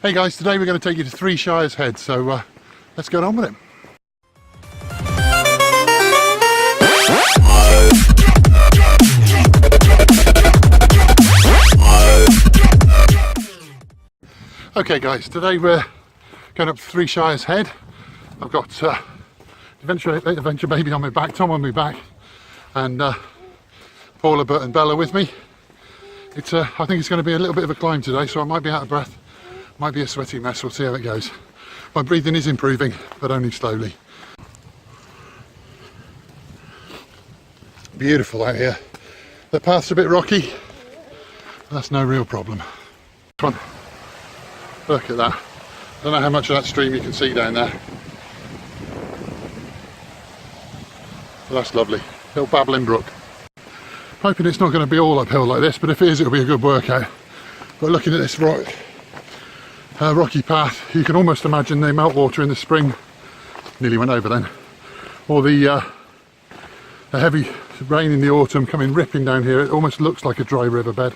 Hey guys, today we're going to take you to Shires Head, so let's get on with it. Okay guys, today we're going up to Shires Head. I've got Adventure Baby on my back, Tom on my back, and Paula, Bert and Bella with me. I think it's going to be a little bit of a climb today, so I might be out of breath, might be a sweaty mess, we'll see how it goes. My breathing is improving, but only slowly. Beautiful out here. The path's a bit rocky, but that's no real problem. Come on, look at that. I don't know how much of that stream you can see down there. But that's lovely. Little babbling brook. Hoping it's not going to be all uphill like this, but if it is, it'll be a good workout. But looking at this rocky path, you can almost imagine the meltwater in the spring, nearly went over then, or the heavy rain in the autumn coming ripping down here. It almost looks like a dry riverbed.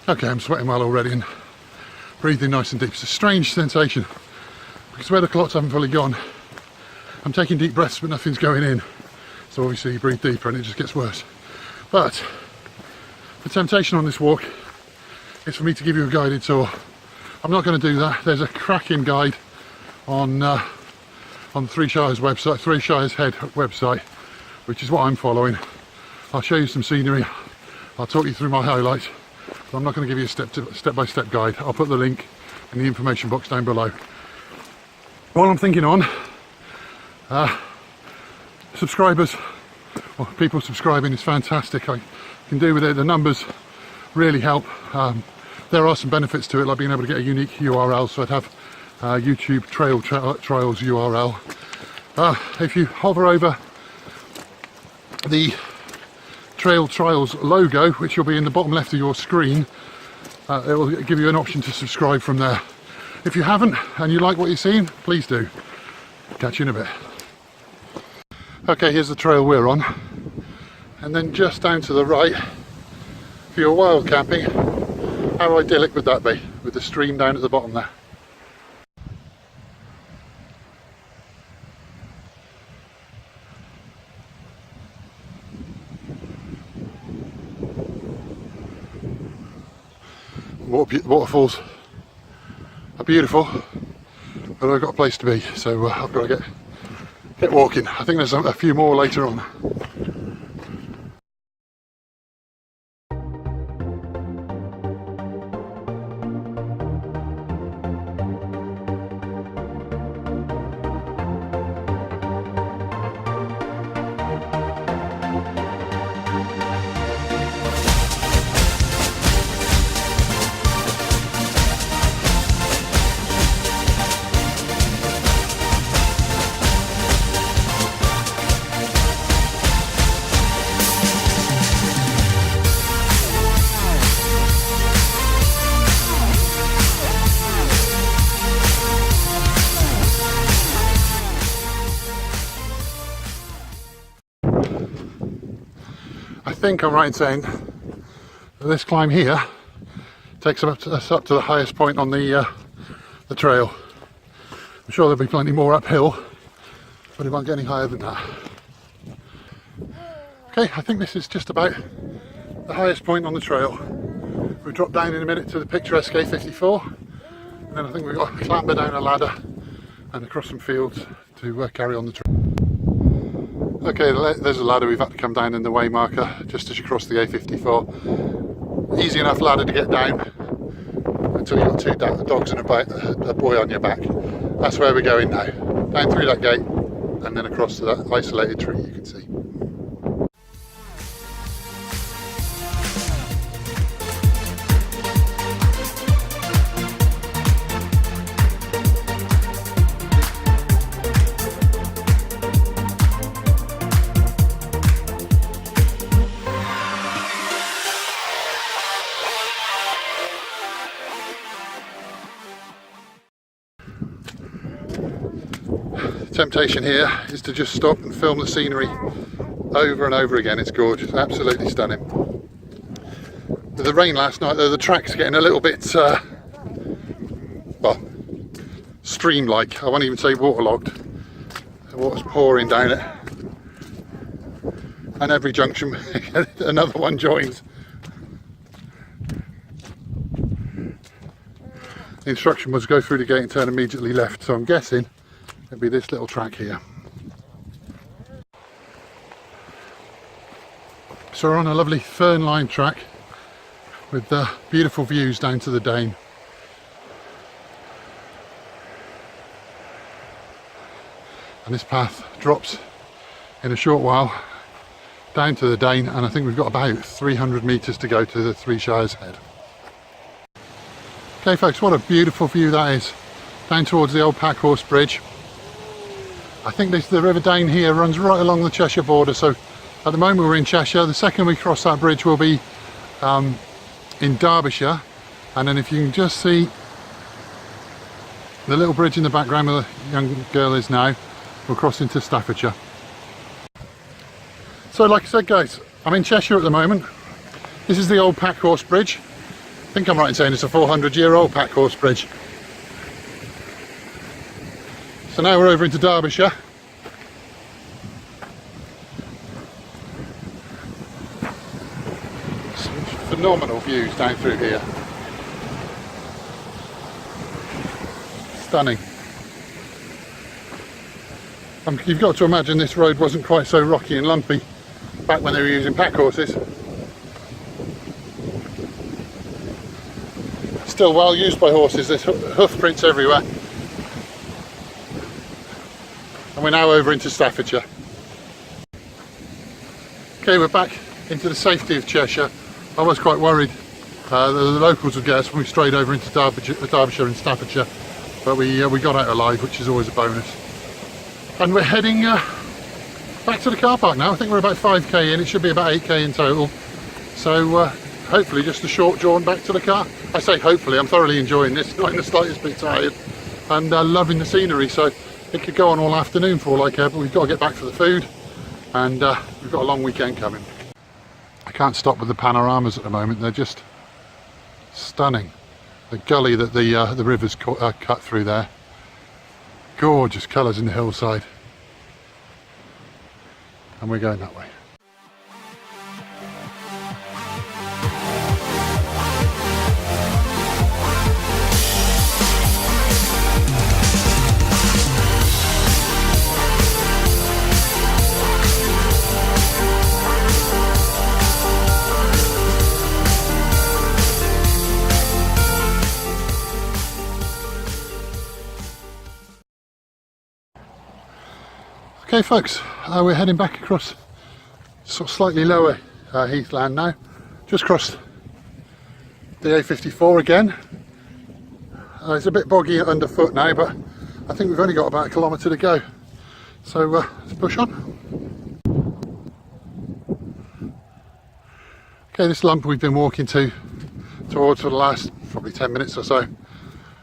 Okay, I'm sweating well already and breathing nice and deep. It's a strange sensation because where the clots haven't fully gone, I'm taking deep breaths but nothing's going in. So obviously you breathe deeper and it just gets worse. But the temptation on this walk is for me to give you a guided tour. I'm not going to do that. There's a cracking guide on the Shires website, Shires Head website, which is what I'm following. I'll show you some scenery. I'll talk you through my highlights. But I'm not going to give you a step-by-step guide. I'll put the link in the information box down below. While I'm thinking on, subscribers, or people subscribing is fantastic. I can do with it. The numbers really help. There are some benefits to it, like being able to get a unique URL. So I'd have YouTube Trails URL. If you hover over the Trail Trials logo, which will be in the bottom left of your screen, it will give you an option to subscribe from there. If you haven't and you like what you're seeing, please do. Catch you in a bit. Okay, here's the trail we're on, and then just down to the right, for your wild camping, how idyllic would that be, with the stream down at the bottom there. Waterfalls are beautiful, but I've got a place to be, so I've got to get walking. I think there's a few more later on. I think I'm right in saying that this climb here takes us up to the highest point on the trail. I'm sure there'll be plenty more uphill, but it won't get any higher than that. Okay, I think this is just about the highest point on the trail. We'll drop down in a minute to the picturesque A54, and then I think we've got to clamber down a ladder and across some fields to carry on the trail. Okay, there's a ladder we've had to come down in the way marker just as you cross the A54. Easy enough ladder to get down until you've got two dogs and a boy on your back. That's where we're going now. Down through that gate and then across to that isolated tree you can see. Temptation here is to just stop and film the scenery over and over again. It's gorgeous, absolutely stunning. With the rain last night though, the track's getting a little bit, well, stream-like. I won't even say waterlogged. The water's pouring down it. And every junction another one joins. The instruction was go through the gate and turn immediately left, so I'm guessing it'll be this little track here. So we're on a lovely fern-lined track with beautiful views down to the Dane. And this path drops in a short while down to the Dane, and I think we've got about 300 metres to go to the Shires Head. Okay folks, what a beautiful view that is, down towards the old Packhorse Bridge. I think the River Dane here runs right along the Cheshire border, so at the moment we're in Cheshire. The second we cross that bridge we'll be in Derbyshire, and then if you can just see the little bridge in the background where the young girl is now, we'll cross into Staffordshire. So like I said guys, I'm in Cheshire at the moment. This is the old Packhorse Bridge. I think I'm right in saying it's a 400-year-old Packhorse Bridge. So now we're over into Derbyshire. Some phenomenal views down through here. Stunning. You've got to imagine this road wasn't quite so rocky and lumpy back when they were using pack horses. Still well used by horses, there's hoof prints everywhere. And we're now over into Staffordshire. Okay, we're back into the safety of Cheshire. I was quite worried the locals would get us when we strayed over into Derbyshire and Staffordshire, but we got out alive, which is always a bonus. And we're heading back to the car park now. I think we're about 5k in, it should be about 8k in total. So hopefully just a short jaunt back to the car. I say hopefully, I'm thoroughly enjoying this, not in the slightest bit tired, and loving the scenery, so it could go on all afternoon for all I care, but we've got to get back for the food, and we've got a long weekend coming. I can't stop with the panoramas at the moment, they're just stunning. The gully that the river's cut through there. Gorgeous colours in the hillside. And we're going that way. Okay folks, we're heading back across sort of slightly lower heathland now. Just crossed the A54 again. It's a bit boggy underfoot now, but I think we've only got about a kilometre to go. So let's push on. Okay, this lump we've been walking towards for the last probably 10 minutes or so.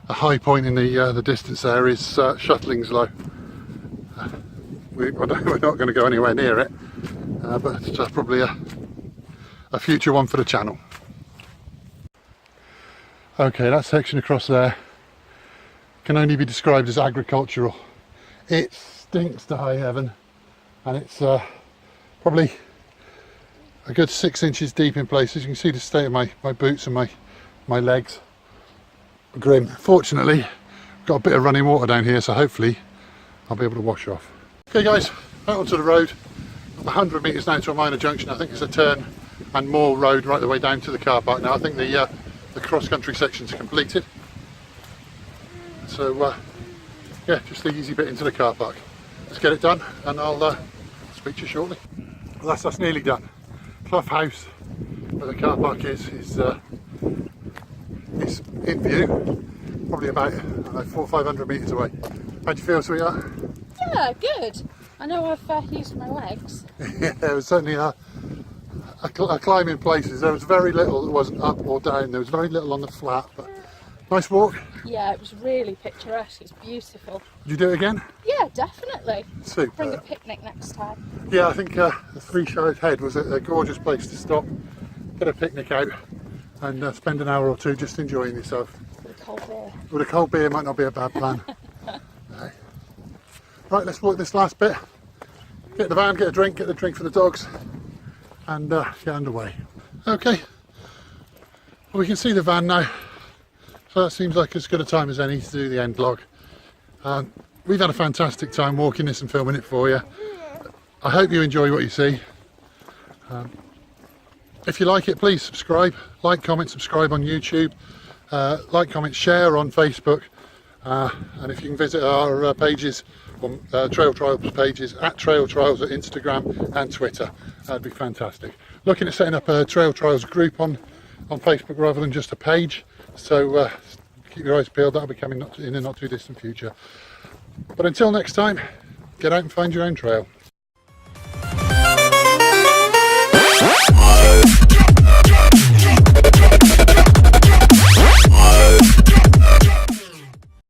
A high point in the distance there is Shutlingsloe. We're not going to go anywhere near it, but it's probably a future one for the channel. Okay, that section across there can only be described as agricultural. It stinks to high heaven, and it's probably a good 6 inches deep in places. You can see the state of my boots and my legs. Grim. Fortunately, got a bit of running water down here, so hopefully I'll be able to wash off. Okay guys, out onto the road, 100 metres down to a minor junction. I think it's a turn and more road right the way down to the car park now. I think the cross-country section's completed. So yeah, just the easy bit into the car park. Let's get it done and I'll speak to you shortly. Well, that's nearly done. Clough House, where the car park is in view, probably about 400 or 500 metres away. How do you feel, sweetheart? Yeah, good. I know I've used my legs. Yeah, there was certainly a climb in places. There was very little that wasn't up or down. There was very little on the flat, but nice walk. Yeah, it was really picturesque. It's beautiful. Would you do it again? Yeah, definitely. Super. Bring a picnic next time. Yeah, I think the Shires Head was a gorgeous place to stop, get a picnic out, and spend an hour or two just enjoying yourself. With a cold beer. With a cold beer might not be a bad plan. Okay. Right, let's walk this last bit. Get the van, get a drink for the dogs, and get underway. Okay, well, we can see the van now, so that seems like as good a time as any to do the end vlog. We've had a fantastic time walking this and filming it for you. I hope you enjoy what you see. If you like it, please subscribe, like, comment, subscribe on YouTube, like, comment, share on Facebook, and if you can visit our pages, Trail Trials pages, at Trail Trials at Instagram and Twitter, that'd be fantastic. Looking at setting up a Trail Trials group on Facebook rather than just a page, so keep your eyes peeled, that'll be coming in the not too distant future. But until next time, get out and find your own trail.